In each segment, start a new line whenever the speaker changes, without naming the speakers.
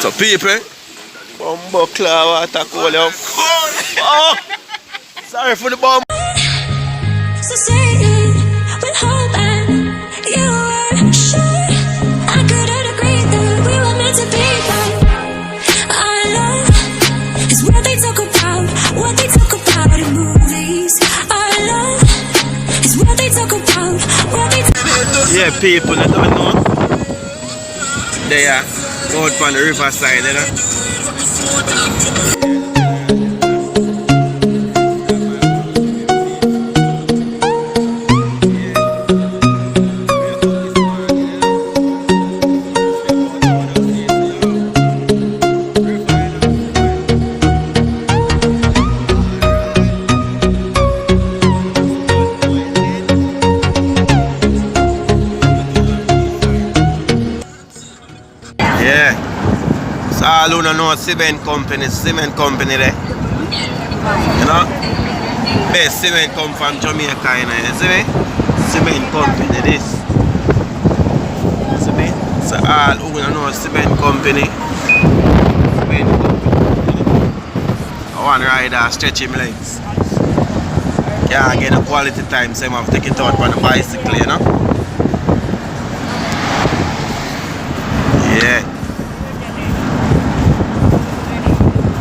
So people, bumbo claw water cool out. Oh! Sorry for the bomb.
So say it with hope and you were sure I couldn't agree that we were meant to be. Our love is what they talk about in movies. Our love is what they talk about,
Yeah, people that don't know. They are out on the riverside, you know. Yeah, so all who don't know cement company there. You know, best cement come from Jamaica, you know, you see me? Cement company this. See me? So all who don't know cement company. I want to ride and stretch him legs. Can't get a quality time, so I have to take it out on the bicycle, you know? Yeah.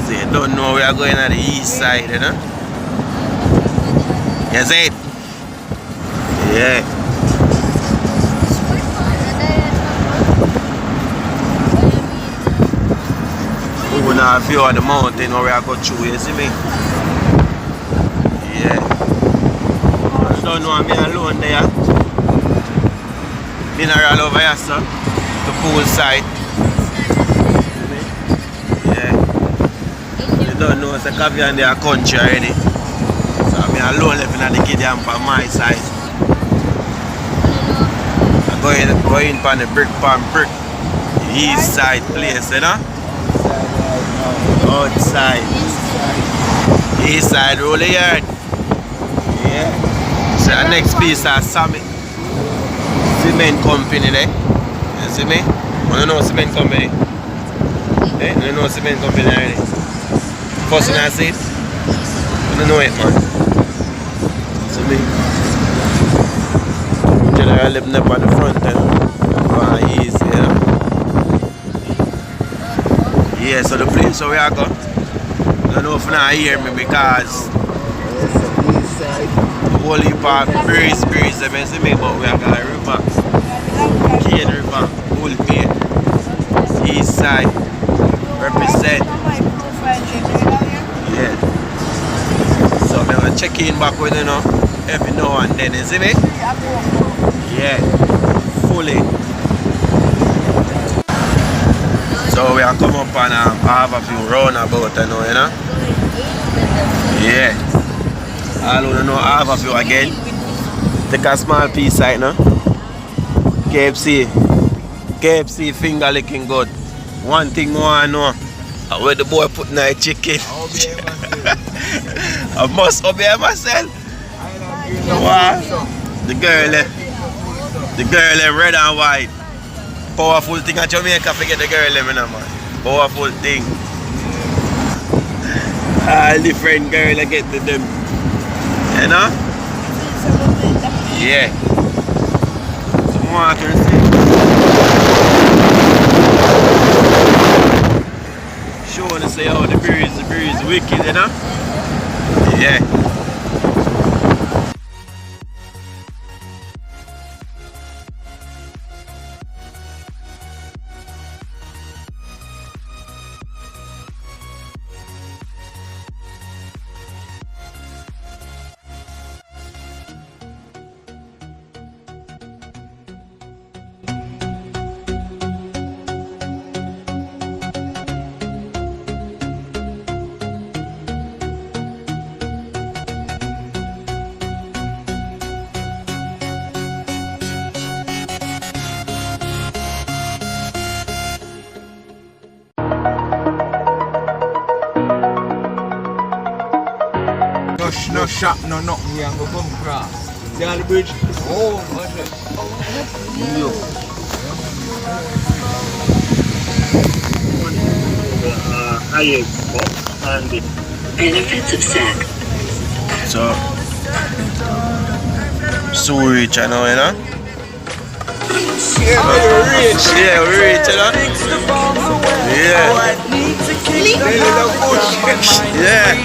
So you don't know we are going on the east side, you know? You see it? Yeah. We now view of the mountain where we are going through, you see me? Yeah. You don't know me alone there. Mineral over here, sir. The pool side. Yeah. You don't know it's a Cavian their country already. So I'm alone living at the Gideon on my side. I'm going on the brick. East side place, you know? Outside. East side roll the yard. Yeah. So the next piece is Summit Cement Company there. You see me? You know cement company? Eh? You know cement company already? First thing I see it? You know it, man. See me? Generally living up on the front end. Easy, you know? Yeah, so the place where we are going, I don't know if you not hear me because the whole heap of breeze, you see me? But we are got a river. Cane River, Bull Bay, East Side, represent. Yeah. So I'm going to check in back with you know, every now and then, you see me? Yeah, fully. So we are come up and have a few roundabout, you know? Yeah. All who know have a few again. Take a small piece right now. KFC finger licking good. One thing more I know, where the boy put night chicken. I must obey myself. What? The girl red and white. Powerful thing at Jamaica, forget the girl man. Powerful thing. All different girl I get to them. You know? Yeah. Some water. Showing to say how the breeze is wicked, you know? Yeah.
No shop, no nothing, we are going to come across. See on the bridge? Oh, watch it.
highest box and the benefits of sex.
So we reach now, you know?
Yeah, we reach.
Yeah, we reach, you know? Yeah. Yeah.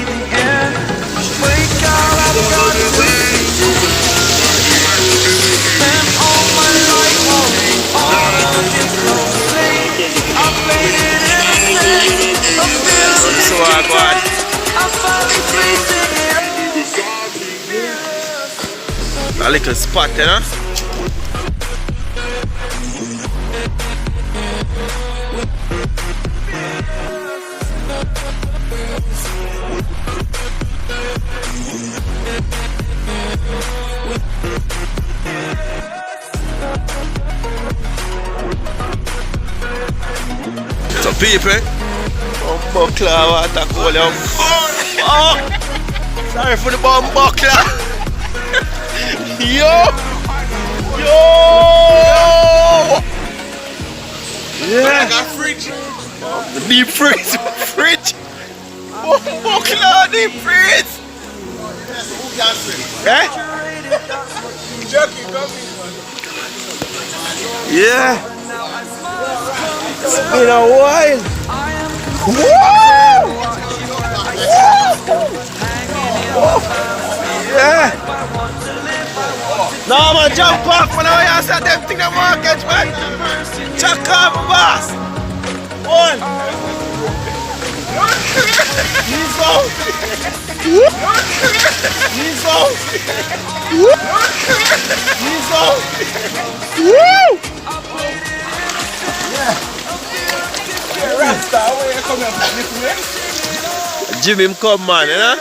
So I got a little spot, you know? So people, buckler water cool up. Oh! Sorry for the bomb buckler. Yo! Yo! Yeah!
I got fridge.
The deep freeze. Fridge. Oh, buckler, deep freeze.
Who can swim?
Eh?
Jerky, come
Yeah. It's been a while. Woo! Yeah. No man, jump off when I start them thing the market, man. Chuck off, boss. One. He's out. He's out. He's out. Woo!
Rasta, where you coming from?
Jimmy him come, man, you know?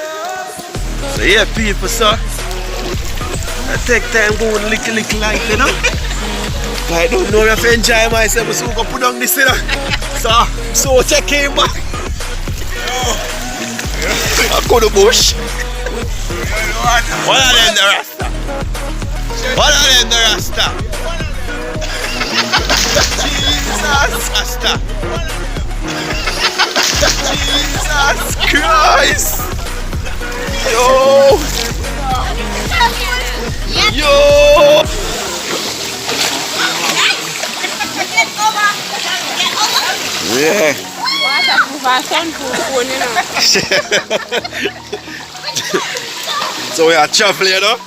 So yeah, people, so I take time go and lick like, you know? I don't know if I enjoy myself, so I'm going to put on this, you know? So check him back. I go to bush. What are them the Rasta? What are them the Rasta? Jesus Rasta. Jesus Christ! Yo! Yo! Yeah. So we are traveling, you know?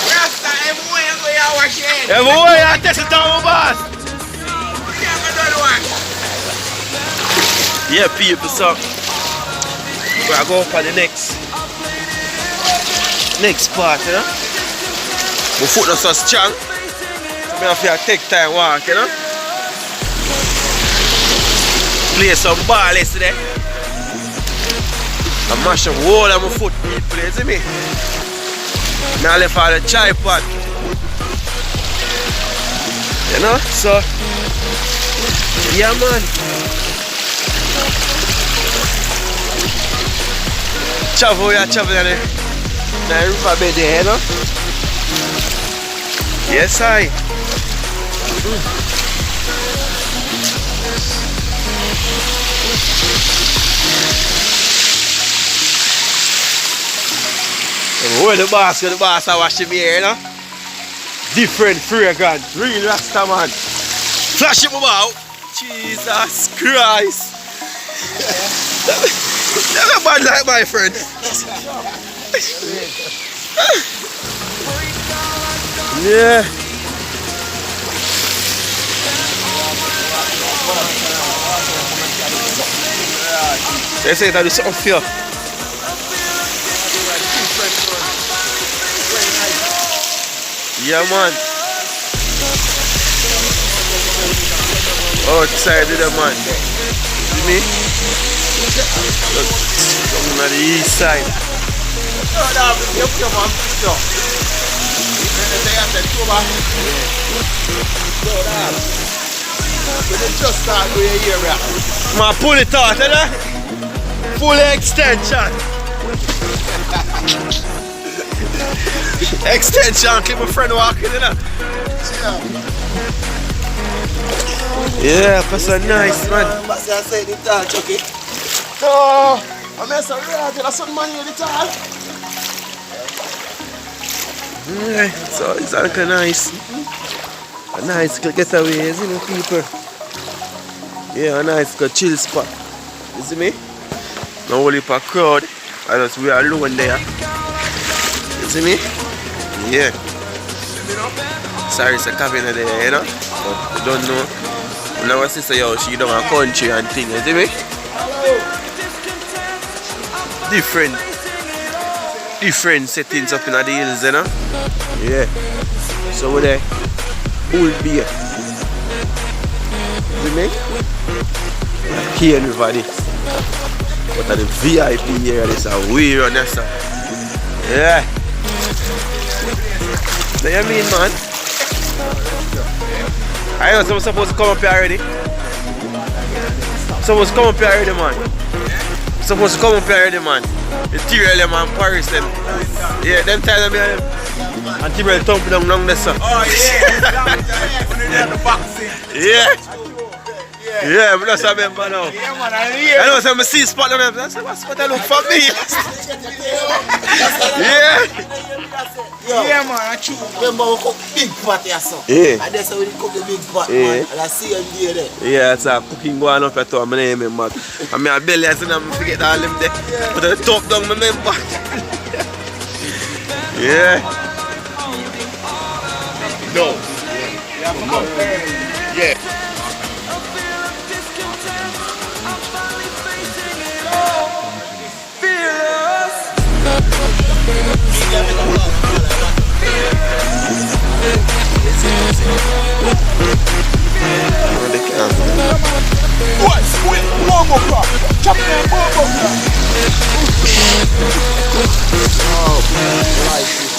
Rasta, everywhere you wash your head.
Everywhere you test it out, boss! Yeah, people, so we are going for the next part, you know? My foot not so strong, so I have to take time walk, you know? Play some ball yesterday. I mash up all of my foot, people, you see me? Now I left all the tripod. You know, so yeah, man. Travel, we are traveling in the riverbed there, you know? Yes, I. Where the boss I wash him here, you know? Different fragrance, real Rasta man. Flash him about. Jesus Christ. Never bad like my friend. Yeah. They say that do something for you. Yeah, man. Outside of the man. See me? Coming on the east side.
Just start with your area.
Man, pull it out, you know? Full extension. Extension, keep my friend walking, you know? Yeah, that's so nice, man.
But I say the tall, Chucky. No, I mean, so right, that's some money in the tall.
Yeah, so it's like a nice getaway, you know, people. Yeah, a nice chill spot. You see me? No only for crowd, and us we are alone there. You see me? Yeah. Sorry, it's a cabin there, you know. But you don't know. When our sister, yo, she down a country and thing. You see me? Different settings up in the hills, you know. Yeah. So we're there. Bull beer. You see me? Here everybody. But at the VIP here, this is weird on this. Yeah. What do you mean, man? I know someone's supposed to come up here already. Someone's come up here already, man. Supposed to come up here already, man. The T-Rail, man, Paris, them. Yeah, them time them here. And T-Rail thumping down this, sir.
Oh, yeah. The boxing.
Yeah. Yeah, but that's what I remember now.
Yeah, man,
I know some see spot on them. That's what spot I look for me. Yeah.
Yeah, man, I choose. Remember we cook big pot here, so.
Yeah.
And that's how we cook the big pot,
Yeah.
man. And I see you there.
Yeah, it's a cooking going up at all. My name is Matt. I mean, I barely have to forget all them there. But I talk down my member. Yeah.
No. Yeah. What? Sweet bongo crop. Chop them bongo crop. Oh, like it.